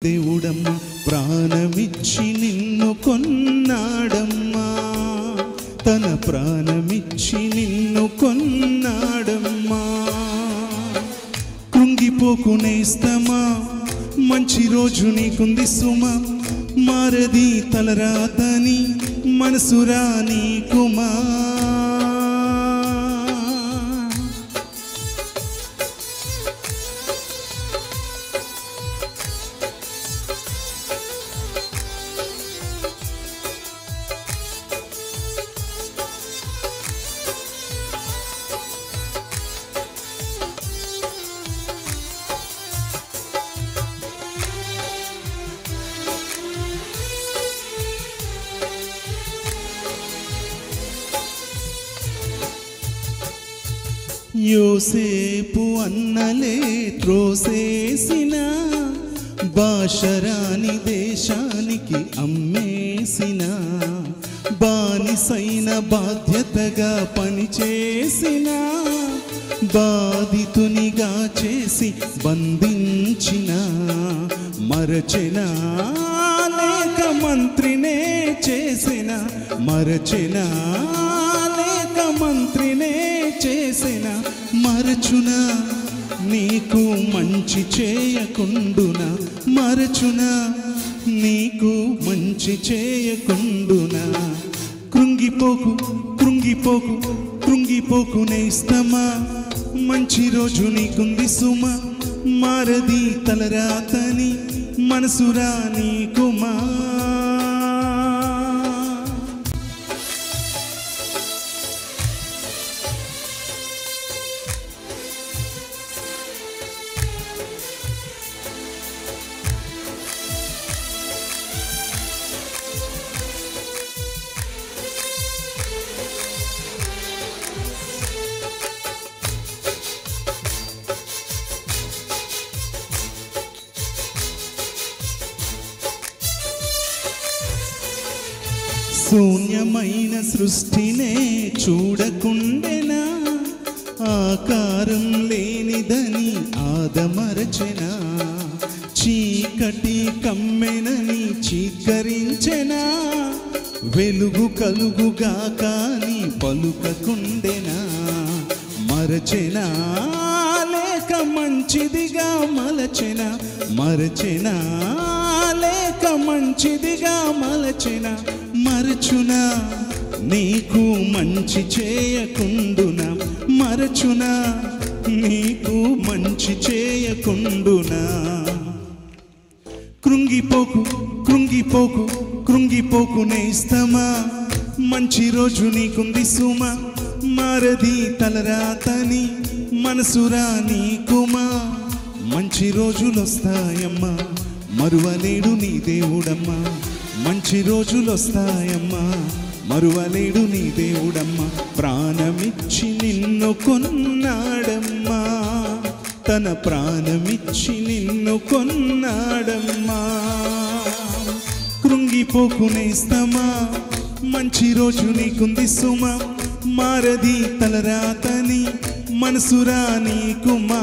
దేవుడమ్మా ప్రాణమిచ్చి నిన్ను కొన్నాడమ్మా తన ప్రాణమిచ్చి నిన్ను కొన్నాడమ్మా కృంగిపోకు నేస్తమా మంచి రోజు నీకుంది సుమా మారది తలరాతని మనసురా నీకుమా యోసేపు అన్నలే త్రోసేసిన బాషరాని దేశానికి అమ్మేసిన బానిసైన బాధ్యతగా పనిచేసిన బాధితునిగా చేసి బంధించిన మరచిన లేక మంత్రినే చేసిన మరచిన లేక మంత్రినే చేసిన మరచునా నీకు మంచి చేయకుండునా మరచునా నీకు మంచి చేయకుండునా కృంగిపోకు కృంగిపోకు కృంగిపోకు నేస్తమా మంచి రోజు నీకుంది సుమా మారది తలరాతని మనసురా నీకుమా శూన్యమైన సృష్టినే చూడకుండెనా ఆకారం లేనిదని ఆదమరచెనా చీకటి కమ్మెనని చీకరించెనా వెలుగు కలుగుగా కాని పలుకకుండెనా మరచెనా లేక మంచిదిగా మలచెనా మరచెనా లేక మంచిదిగా మలచెనా మరచునా నీకు మంచి చేయకుండునా మరచునా నీకు మంచి చేయకుండునా కృంగిపోకు కృంగిపోకు కృంగిపోకు నేస్తమా మంచి రోజు నీకుంది సుమా మారది తలరాతని మనసురా నీకుమా మంచి రోజులొస్తాయమ్మా మరువలేడు నీ దేవుడమ్మా మంచి రోజులొస్తాయమ్మా మరువలేడు నీ దేవుడమ్మా ప్రాణమిచ్చి నిన్ను కొన్నాడమ్మా తన ప్రాణమిచ్చి నిన్ను కొన్నాడమ్మా కృంగిపోకు నేస్తమా మంచి రోజు నీకుంది సుమా మారది తలరాతని మనసురా నీకుమా